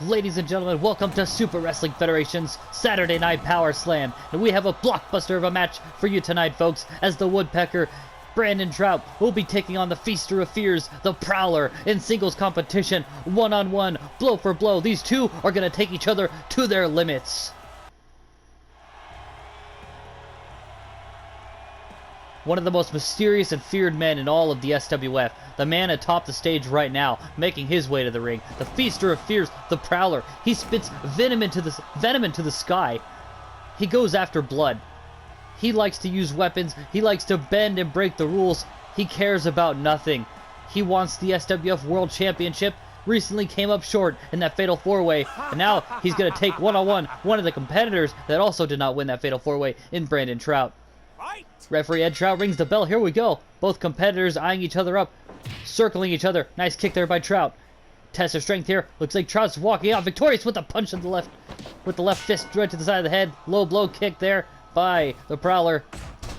Ladies and gentlemen, welcome to Super Wrestling Federation's Saturday Night Powerslam. And we have a blockbuster of a match for you tonight, folks, as the Woodpecker, Brandon Trout, will be taking on the Feaster of Fears, the Prowler, in singles competition, one-on-one, blow for blow. These two are going to take each other to their limits. One of the most mysterious and feared men in all of the SWF, the man atop the stage right now, making his way to the ring, the Feaster of Fears, the Prowler. He spits venom into the sky. He goes after blood. He likes to use weapons. He likes to bend and break the rules. He cares about nothing. He wants the SWF World Championship. Recently came up short in that Fatal 4-Way, and now he's going to take one-on-one one of the competitors that also did not win that Fatal 4-Way in Brandon Trout. Referee Ed Trout rings the bell. Here we go. Both competitors eyeing each other up, circling each other. Nice kick there by Trout. Test of strength here. Looks like Trout's walking out victorious with a punch in the left, with the left fist right to the side of the head. Low blow kick there by the Prowler.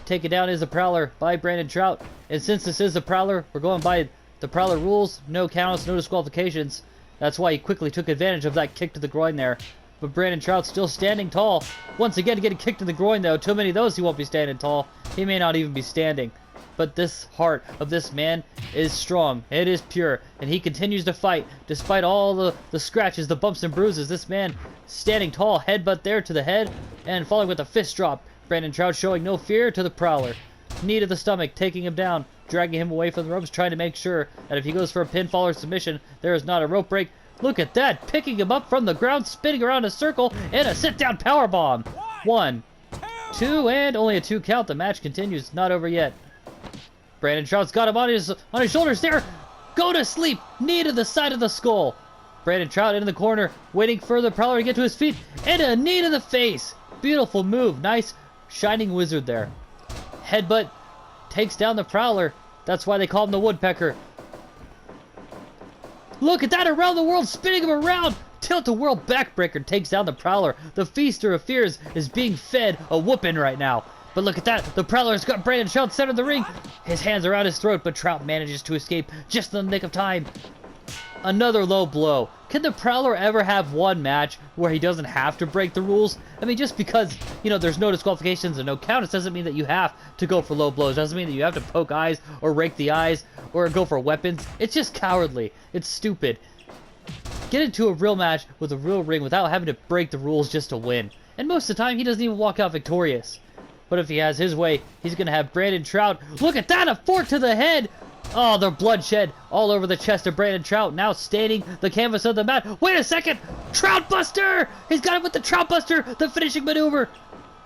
Taken down is the Prowler by Brandon Trout. And since this is the Prowler, we're going by the Prowler rules. No counts, no disqualifications. That's why he quickly took advantage of that kick to the groin there. But Brandon Trout still standing tall. Once again, getting kicked in the groin, though. Too many of those, he won't be standing tall. He may not even be standing. But this heart of this man is strong. It is pure. And he continues to fight. Despite all the scratches, the bumps and bruises. This man standing tall. Headbutt there to the head. And falling with a fist drop. Brandon Trout showing no fear to the Prowler. Knee to the stomach. Taking him down. Dragging him away from the ropes. Trying to make sure that if he goes for a pinfall or submission, there is not a rope break. Look at that, picking him up from the ground, spinning around in a circle, and a sit-down powerbomb. 1, 2, and only a 2 count. The match continues, not over yet. Brandon Trout's got him on his shoulders there. Go to sleep, knee to the side of the skull. Brandon Trout into the corner, waiting for the Prowler to get to his feet, and a knee to the face. Beautiful move, nice shining wizard there. Headbutt takes down the Prowler. That's why they call him the Woodpecker. Look at that, around the world, spinning him around. Tilt-a-whirl backbreaker takes down the Prowler. The Feaster of Fears is being fed a whooping right now. But look at that, the Prowler's got Brandon Trout center of the ring. His hands around his throat, but Trout manages to escape just in the nick of time. Another low blow. Can the Prowler ever have one match where he doesn't have to break the rules? I mean, just because, you know, there's no disqualifications and no counts doesn't mean that you have to go for low blows. Doesn't mean that you have to poke eyes or rake the eyes or go for weapons. It's just cowardly. It's stupid. Get into a real match with a real ring without having to break the rules just to win. And most of the time, he doesn't even walk out victorious. But if he has his way, he's going to have Brandon Trout. Look at that, a fork to the head. Oh, the bloodshed all over the chest of Brandon Trout, now staining the canvas of the mat. Wait a second! Trout Buster! He's got him with the Trout Buster, the finishing maneuver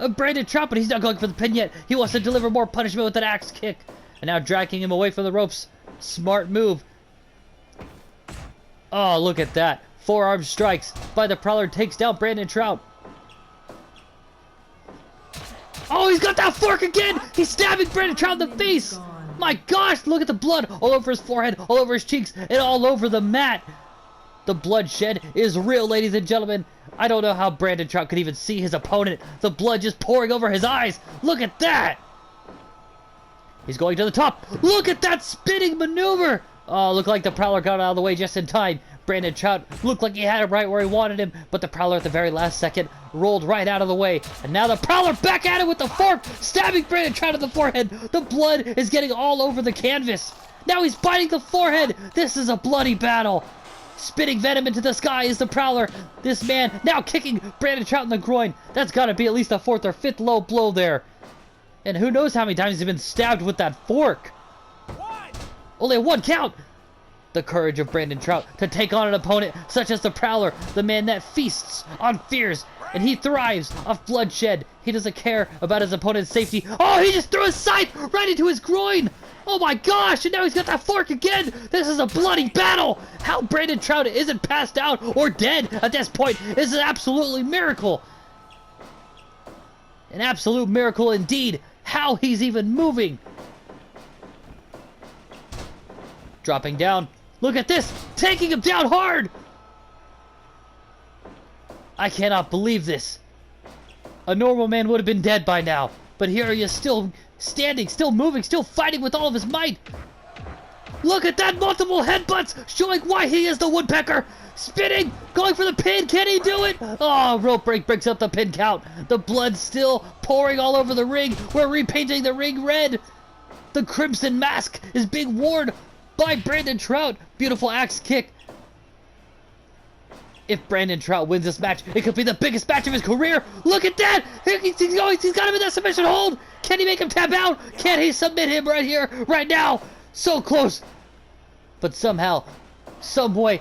of Brandon Trout, but he's not going for the pin yet. He wants to deliver more punishment with an axe kick. And now dragging him away from the ropes. Smart move. Oh, look at that. Forearm strikes by the Prowler, takes down Brandon Trout. Oh, he's got that fork again! He's stabbing Brandon Trout in the face! My gosh, look at the blood all over his forehead, all over his cheeks, and all over the mat. The bloodshed is real, ladies and gentlemen. I don't know how Brandon Trout could even see his opponent. The blood just pouring over his eyes. Look at that. He's going to the top. Look at that spinning maneuver. Oh, looked like the Prowler got out of the way just in time. Brandon Trout looked like he had him right where he wanted him, but the Prowler at the very last second rolled right out of the way. And now the Prowler back at it with the fork, stabbing Brandon Trout in the forehead. The blood is getting all over the canvas. Now he's biting the forehead. This is a bloody battle. Spitting venom into the sky is the Prowler. This man now kicking Brandon Trout in the groin. That's got to be at least a 4th or 5th low blow there. And who knows how many times he's been stabbed with that fork. Only a 1 count. The courage of Brandon Trout to take on an opponent such as the Prowler, the man that feasts on fears, and he thrives off bloodshed. He doesn't care about his opponent's safety. Oh, he just threw a scythe right into his groin. Oh my gosh, and now he's got that fork again. This is a bloody battle. How Brandon Trout isn't passed out or dead at this point is an absolutely miracle. An absolute miracle indeed. How he's even moving. Dropping down. Look at this! Taking him down hard! I cannot believe this. A normal man would have been dead by now. But here he is still standing, still moving, still fighting with all of his might. Look at that, multiple headbutts, showing why he is the Woodpecker. Spinning, going for the pin, can he do it? Oh, rope break breaks up the pin count. The blood still pouring all over the ring. We're repainting the ring red. The crimson mask is being worn by Brandon Trout. Beautiful axe kick. If Brandon Trout wins this match, it could be the biggest match of his career. Look at that! He's got him in that submission hold. Can he make him tap out? Can he submit him right here, right now? So close. But somehow, some way,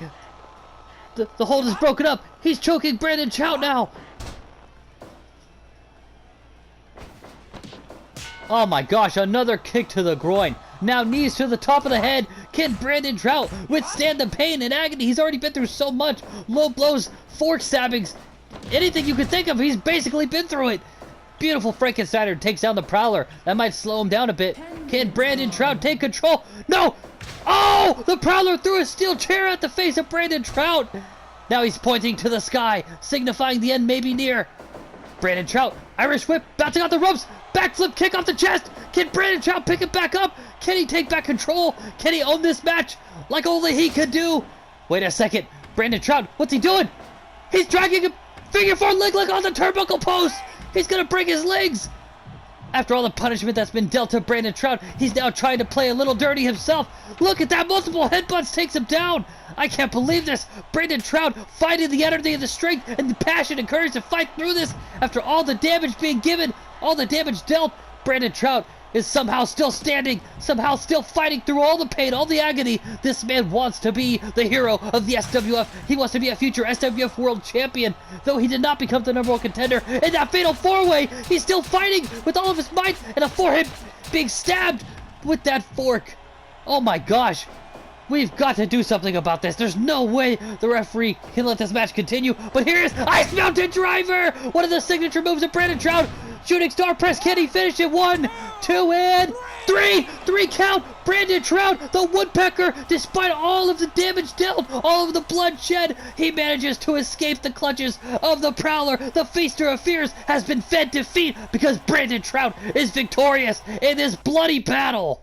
the hold is broken up. He's choking Brandon Trout now. Oh my gosh, another kick to the groin. Now knees to the top of the head. Can Brandon Trout withstand the pain and agony? He's already been through so much. Low blows, fork stabbings, anything you could think of, he's basically been through it. Beautiful Frankensteiner takes down the Prowler. That might slow him down a bit. Can Brandon Trout take control? No! Oh! The Prowler threw a steel chair at the face of Brandon Trout. Now he's pointing to the sky, signifying the end may be near. Brandon Trout, Irish whip, bouncing off the ropes. Backflip kick off the chest. Can Brandon Trout pick it back up? Can he take back control? Can he own this match like only he could do? Wait a second. Brandon Trout, what's he doing? He's dragging a figure four leg lock on the turnbuckle post. He's going to break his legs. After all the punishment that's been dealt to Brandon Trout, he's now trying to play a little dirty himself. Look at that. Multiple headbutts takes him down. I can't believe this. Brandon Trout fighting the energy and the strength and the passion and courage to fight through this after all the damage being given, all the damage dealt. Brandon Trout is somehow still standing, somehow still fighting through all the pain, all the agony. This man wants to be the hero of the SWF. He wants to be a future SWF World Champion. Though he did not become the #1 contender in that fatal four-way, he's still fighting with all of his might and a forehead being stabbed with that fork. Oh my gosh. We've got to do something about this. There's no way the referee can let this match continue. But here is Ice Mountain Driver! One of the signature moves of Brandon Trout. Shooting star press. Can he finish it? 1, 2, and 3! 3 count! Brandon Trout, the Woodpecker, despite all of the damage dealt, all of the blood shed, he manages to escape the clutches of the Prowler. The Feaster of Fears has been fed defeat because Brandon Trout is victorious in this bloody battle.